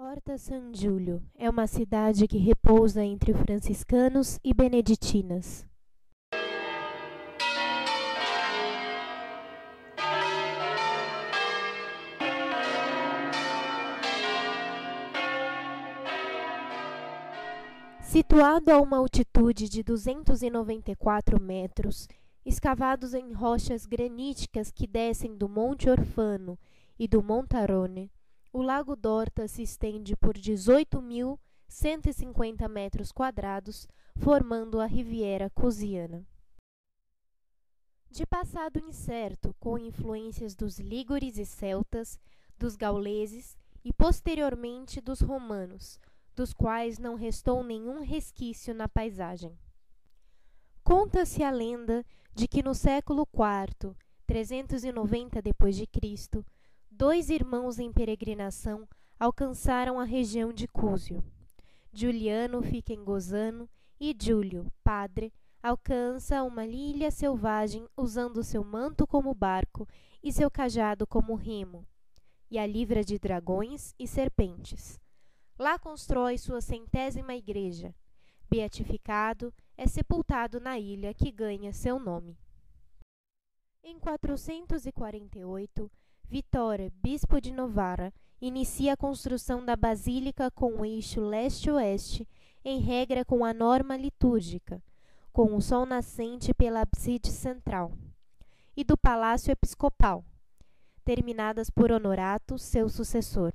Horta San Giulio é uma cidade que repousa entre franciscanos e beneditinas. Situado a uma altitude de 294 metros, escavados em rochas graníticas que descem do Monte Orfano e do Montarone, o Lago d'Horta se estende por 18.150 metros quadrados, formando a Riviera Cosiana. De passado incerto, com influências dos lígures e celtas, dos gauleses e posteriormente dos romanos, dos quais não restou nenhum resquício na paisagem. Conta-se a lenda de que no século IV, 390 d.C., dois irmãos em peregrinação alcançaram a região de Cusio. Giuliano fica em Gozano e Giulio, padre, alcança uma ilha selvagem usando seu manto como barco e seu cajado como remo, e a livra de dragões e serpentes. Lá constrói sua 100ª igreja. Beatificado, é sepultado na ilha que ganha seu nome. Em 448, Vitória, bispo de Novara, inicia a construção da basílica com o eixo leste-oeste, em regra com a norma litúrgica, com o sol nascente pela abside central, e do palácio episcopal, terminadas por Honorato, seu sucessor.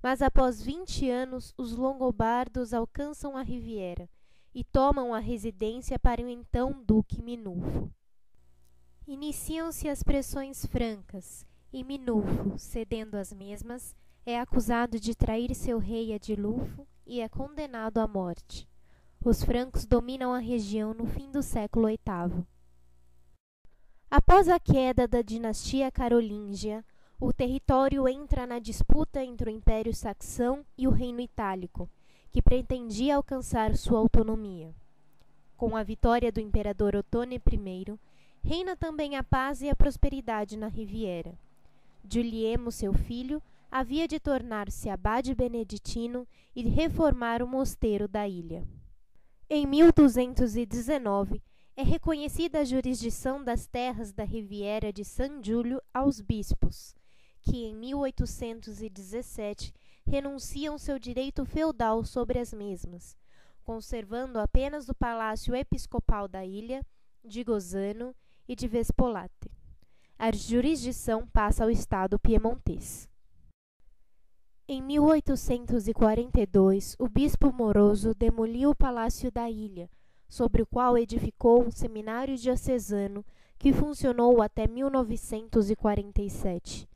Mas após 20 anos, os longobardos alcançam a Riviera e tomam a residência para o então duque Minulfo. Iniciam-se as pressões francas, e Minulfo, cedendo às mesmas, é acusado de trair seu rei Edilulfo e é condenado à morte. Os francos dominam a região no fim do século VIII. Após a queda da dinastia carolíngia, o território entra na disputa entre o Império Saxão e o Reino Itálico, que pretendia alcançar sua autonomia. Com a vitória do imperador Otone I, reina também a paz e a prosperidade na Riviera. Guglielmo, seu filho, havia de tornar-se abade beneditino e reformar o mosteiro da ilha. Em 1219, é reconhecida a jurisdição das terras da Riviera de San Giulio aos bispos, que em 1817 renunciam seu direito feudal sobre as mesmas, conservando apenas o palácio episcopal da ilha, de Gozano e de Vespolate. A jurisdição passa ao estado piemontês. Em 1842, o bispo Moroso demoliu o palácio da ilha, sobre o qual edificou um seminário diocesano que funcionou até 1947.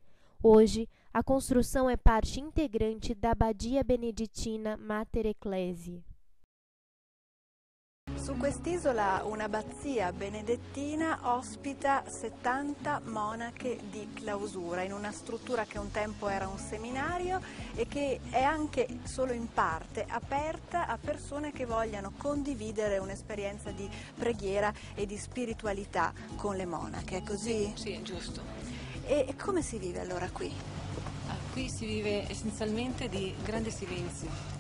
Hoje, a construção é parte integrante da Abadia Beneditina Mater Ecclesiae. Su quest'isola un'abbazia benedettina ospita 70 monache di clausura in una struttura che un tempo era un seminario e che è anche solo in parte aperta a persone che vogliano condividere un'esperienza di preghiera e di spiritualità con le monache, è così? Sì, è giusto. E come si vive allora qui? Qui si vive essenzialmente di grande silenzio.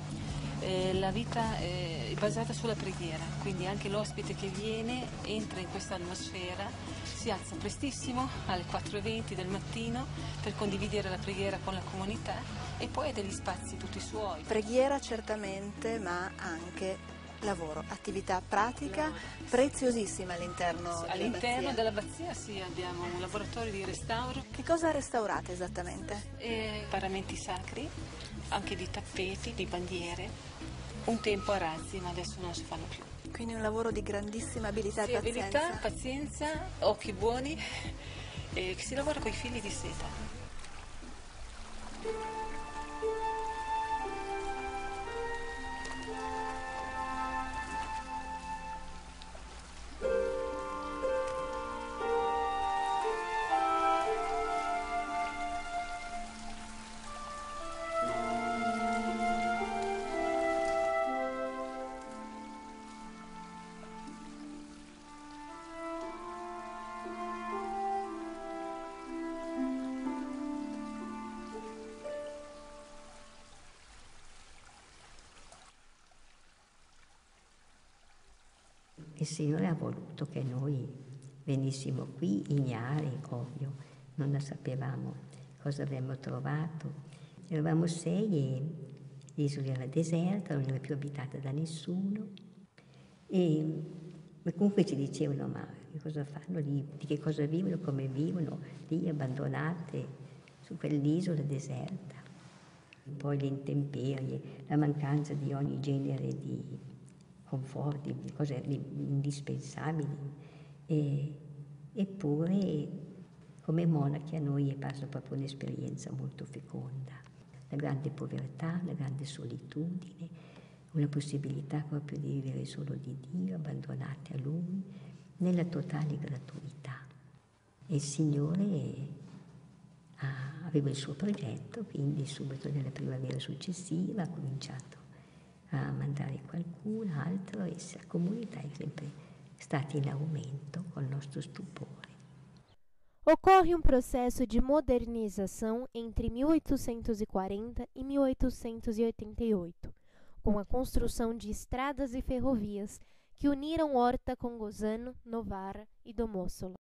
La vita è basata sulla preghiera, quindi anche l'ospite che viene entra in questa atmosfera, si alza prestissimo alle 4:20 del mattino per condividere la preghiera con la comunità e poi ha degli spazi tutti suoi. Preghiera certamente, ma anche lavoro, attività pratica preziosissima all'interno dell'abbazia sì, abbiamo un laboratorio di restauro. Che cosa restaurate esattamente? Paramenti sacri, anche di tappeti, di bandiere, un tempo a razzi, ma adesso non si fanno più. Quindi un lavoro di grandissima abilità e pazienza. Abilità, pazienza, occhi buoni, si lavora con i fili di seta. il Signore ha voluto che noi venissimo qui ignari, ovvio, non la sapevamo cosa avremmo trovato. Eravamo 6 e l'isola era deserta, non era più abitata da nessuno e comunque ci dicevano ma che cosa fanno lì, di che cosa vivono, come vivono lì abbandonate su quell'isola deserta. Poi le intemperie, la mancanza di ogni genere di conforti, di cose indispensabili. Eppure, come monaci a noi è passata proprio un'esperienza molto feconda. La grande povertà, la grande solitudine, una possibilità proprio di vivere solo di Dio, abbandonati a Lui, nella totale gratuità. E il Signore aveva il suo progetto, quindi subito nella primavera successiva ha cominciato a mandare qualcun altro e la comunità è sempre stata in aumento col nostro stupore. Ocorre um processo de modernização entre 1840 e 1888, com a construção de estradas e ferrovias que uniram Horta com Gozano, Novara e Domossola.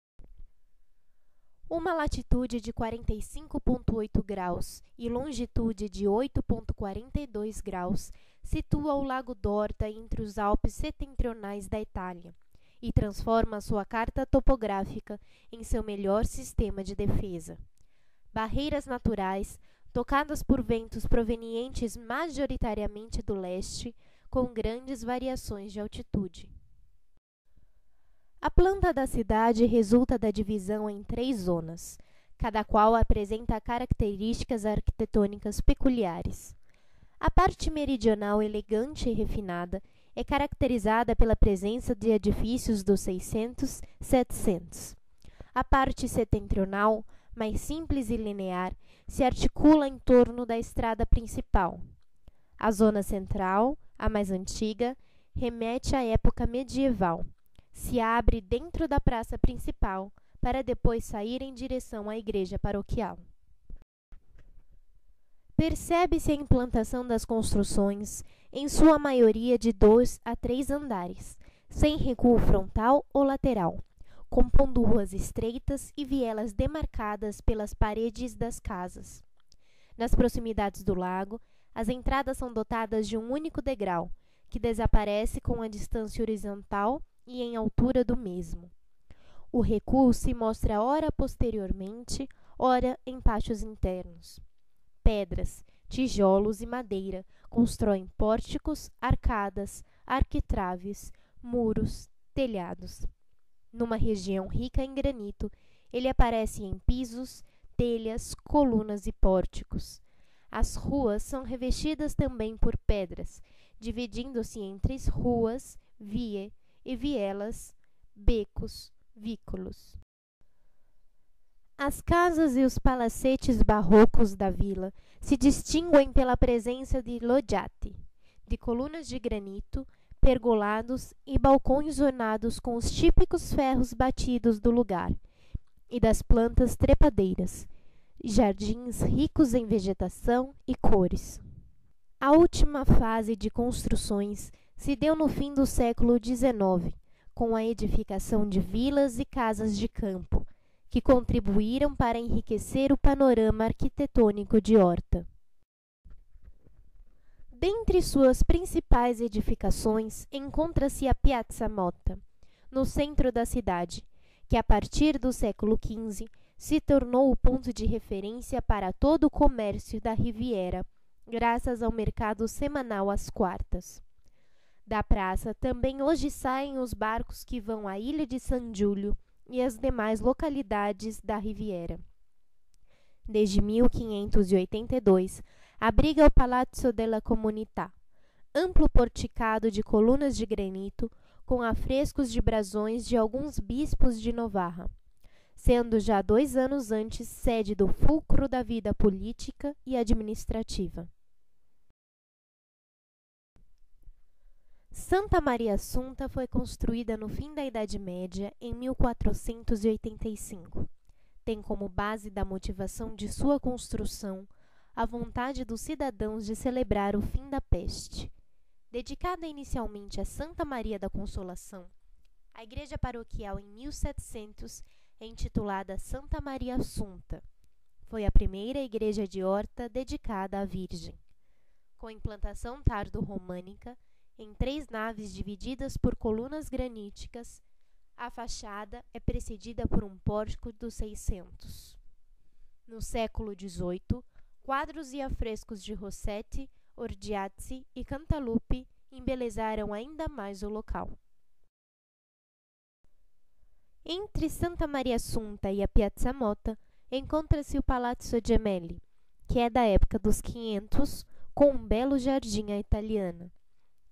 Uma latitude de 45,8 graus e longitude de 8,42 graus situa o Lago d'Horta entre os Alpes setentrionais da Itália e transforma sua carta topográfica em seu melhor sistema de defesa. Barreiras naturais, tocadas por ventos provenientes majoritariamente do leste, com grandes variações de altitude. A planta da cidade resulta da divisão em 3 zonas, cada qual apresenta características arquitetônicas peculiares. A parte meridional, elegante e refinada, é caracterizada pela presença de edifícios dos 600, 700. A parte setentrional, mais simples e linear, se articula em torno da estrada principal. A zona central, a mais antiga, remete à época medieval. Se abre dentro da praça principal, para depois sair em direção à igreja paroquial. Percebe-se a implantação das construções, em sua maioria de 2 a 3 andares, sem recuo frontal ou lateral, compondo ruas estreitas e vielas demarcadas pelas paredes das casas. Nas proximidades do lago, as entradas são dotadas de um único degrau, que desaparece com a distância horizontal e em altura do mesmo. O recuo se mostra ora posteriormente, ora em pátios internos. Pedras, tijolos e madeira constroem pórticos, arcadas, arquitraves, muros, telhados. Numa região rica em granito, ele aparece em pisos, telhas, colunas e pórticos. As ruas são revestidas também por pedras, dividindo-se entre ruas, vie e vielas, becos, vículos. As casas e os palacetes barrocos da vila se distinguem pela presença de loggiati, de colunas de granito, pergolados e balcões ornados com os típicos ferros batidos do lugar, e das plantas trepadeiras, jardins ricos em vegetação e cores. A última fase de construções se deu no fim do século XIX, com a edificação de vilas e casas de campo, que contribuíram para enriquecer o panorama arquitetônico de Horta. Dentre suas principais edificações, encontra-se a Piazza Motta, no centro da cidade, que a partir do século XV se tornou o ponto de referência para todo o comércio da Riviera, graças ao mercado semanal às quartas. Da praça também hoje saem os barcos que vão à Ilha de San Giulio e as demais localidades da Riviera. Desde 1582, abriga o Palazzo della Comunità, amplo porticado de colunas de granito com afrescos de brasões de alguns bispos de Novara, sendo já 2 anos antes sede do fulcro da vida política e administrativa. Santa Maria Assunta foi construída no fim da Idade Média, em 1485. Tem como base da motivação de sua construção a vontade dos cidadãos de celebrar o fim da peste. Dedicada inicialmente a Santa Maria da Consolação, A igreja paroquial em 1700 é intitulada Santa Maria Assunta. Foi a primeira igreja de Horta dedicada à Virgem. Com implantação tardo-românica, em 3 naves divididas por colunas graníticas, a fachada é precedida por um pórtico dos 600. No século XVIII, quadros e afrescos de Rossetti, Ordiazzi e Cantalupi embelezaram ainda mais o local. Entre Santa Maria Assunta e a Piazza Motta, encontra-se o Palazzo Gemelli, que é da época dos 500, com um belo jardim à italiana,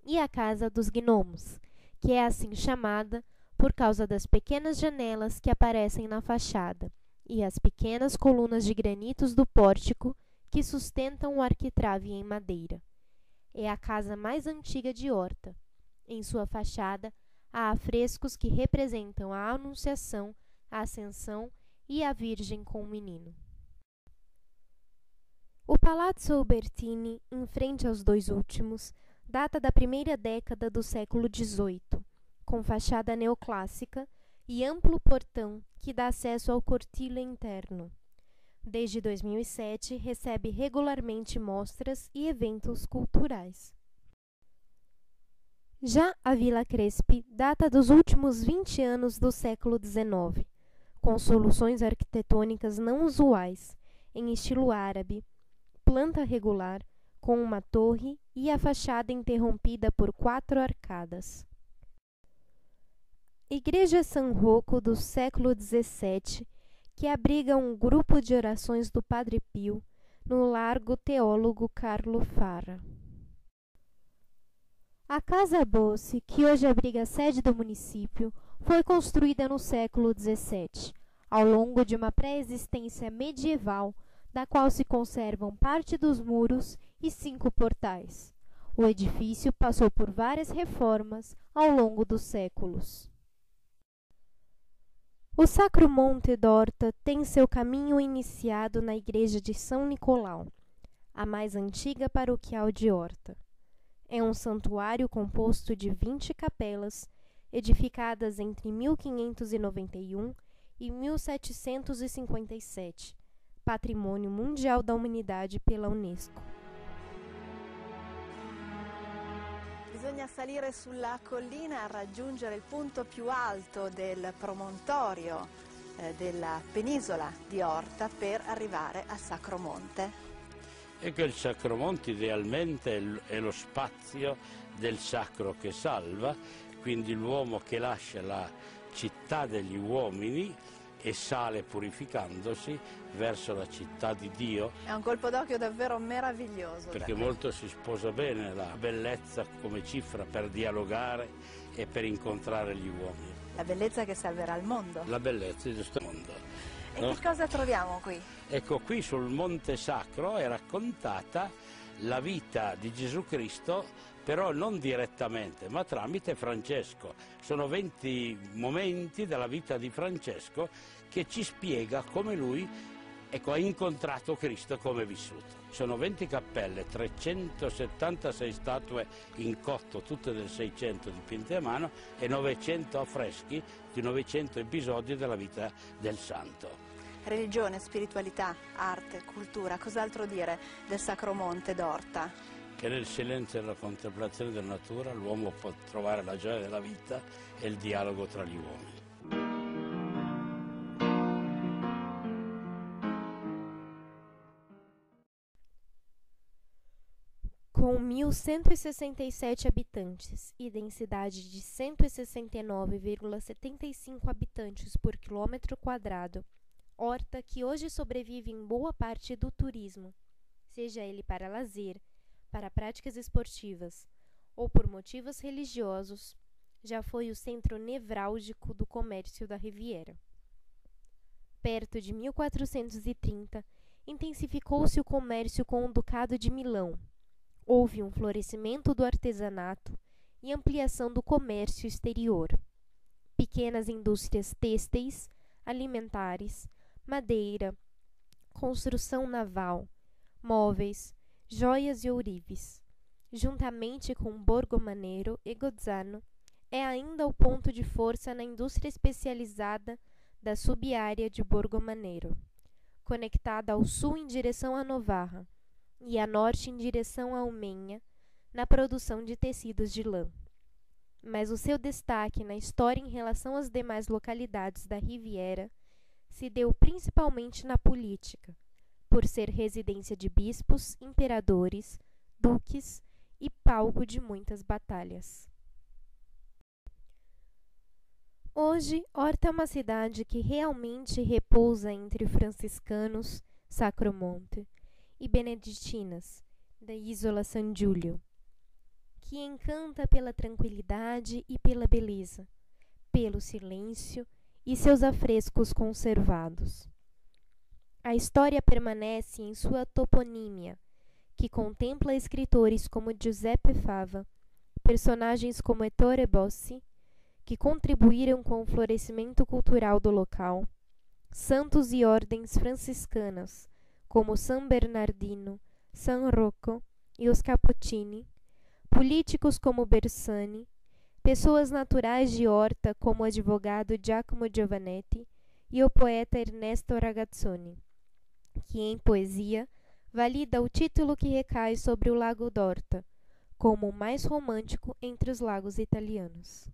e a Casa dos Gnomos, que é assim chamada por causa das pequenas janelas que aparecem na fachada e as pequenas colunas de granitos do pórtico que sustentam o arquitrave em madeira. É a casa mais antiga de Horta. Em sua fachada há afrescos que representam a Anunciação, a Ascensão e a Virgem com o Menino. O Palazzo Ubertini, em frente aos 2 últimos, data da primeira década do século XVIII, com fachada neoclássica e amplo portão que dá acesso ao cortile interno. Desde 2007, recebe regularmente mostras e eventos culturais. Já a Vila Crespi data dos últimos 20 anos do século XIX, com soluções arquitetônicas não usuais, em estilo árabe, planta regular, com uma torre e a fachada interrompida por 4 arcadas. Igreja San Rocco do século XVII, que abriga um grupo de orações do Padre Pio, no Largo Teólogo Carlo Fara. A Casa Bossi, que hoje abriga a sede do município, foi construída no século XVII, ao longo de uma pré-existência medieval, da qual se conservam parte dos muros e 5 portais. O edifício passou por várias reformas ao longo dos séculos. O Sacro Monte d'Horta tem seu caminho iniciado na igreja de São Nicolau, a mais antiga paroquial de Horta. É um santuário composto de 20 capelas, edificadas entre 1591 e 1757, Patrimônio Mundial da Humanidade pela Unesco. Bisogna salire sulla collina a raggiungere il punto più alto del promontorio della penisola di Horta per arrivare a Sacromonte. Ecco, il Sacromonte idealmente è lo spazio del sacro che salva, quindi l'uomo che lascia la città degli uomini e sale purificandosi verso la città di Dio. È un colpo d'occhio davvero meraviglioso. Perché molto si sposa bene la bellezza come cifra per dialogare e per incontrare gli uomini. La bellezza che salverà il mondo. La bellezza di questo mondo. E che cosa troviamo qui? Ecco, qui sul Monte Sacro è raccontata la vita di Gesù Cristo, però non direttamente, ma tramite Francesco. Sono 20 momenti della vita di Francesco che ci spiega come lui ha incontrato Cristo, come è vissuto. Sono 20 cappelle, 376 statue in cotto, tutte del 600 dipinte a mano, e 900 affreschi di 900 episodi della vita del santo. Religione, spiritualità, arte, cultura, cos'altro dire del Sacromonte d'Horta? Che nel silenzio della contemplazione della natura l'uomo può trovare la gioia della vita e il dialogo tra gli uomini. Com 1.167 habitantes e densidade de 169,75 habitantes por quilômetro quadrado, Horta, que hoje sobrevive em boa parte do turismo, seja ele para lazer, para práticas esportivas ou por motivos religiosos, já foi o centro nevrálgico do comércio da Riviera. Perto de 1430, intensificou-se o comércio com o Ducado de Milão. Houve um florescimento do artesanato e ampliação do comércio exterior. Pequenas indústrias têxteis, alimentares, madeira, construção naval, móveis, joias e ourives, juntamente com Borgomanero e Gozzano, é ainda o ponto de força na indústria especializada da subárea de Borgomanero, conectada ao sul em direção a Novarra e a norte em direção a Almenha, na produção de tecidos de lã. Mas o seu destaque na história em relação às demais localidades da Riviera se deu principalmente na política, por ser residência de bispos, imperadores, duques e palco de muitas batalhas. Hoje, Horta é uma cidade que realmente repousa entre franciscanos, Sacromonte, e beneditinas, da Isola San Giulio, que encanta pela tranquilidade e pela beleza, pelo silêncio e seus afrescos conservados. A história permanece em sua toponímia, que contempla escritores como Giuseppe Fava, personagens como Ettore Bossi, que contribuíram com o florescimento cultural do local, santos e ordens franciscanas, como San Bernardino, San Rocco e os Cappuccini, políticos como Bersani, pessoas naturais de Horta como o advogado Giacomo Giovannetti e o poeta Ernesto Ragazzoni, que em poesia valida o título que recai sobre o Lago d'Horta, como o mais romântico entre os lagos italianos.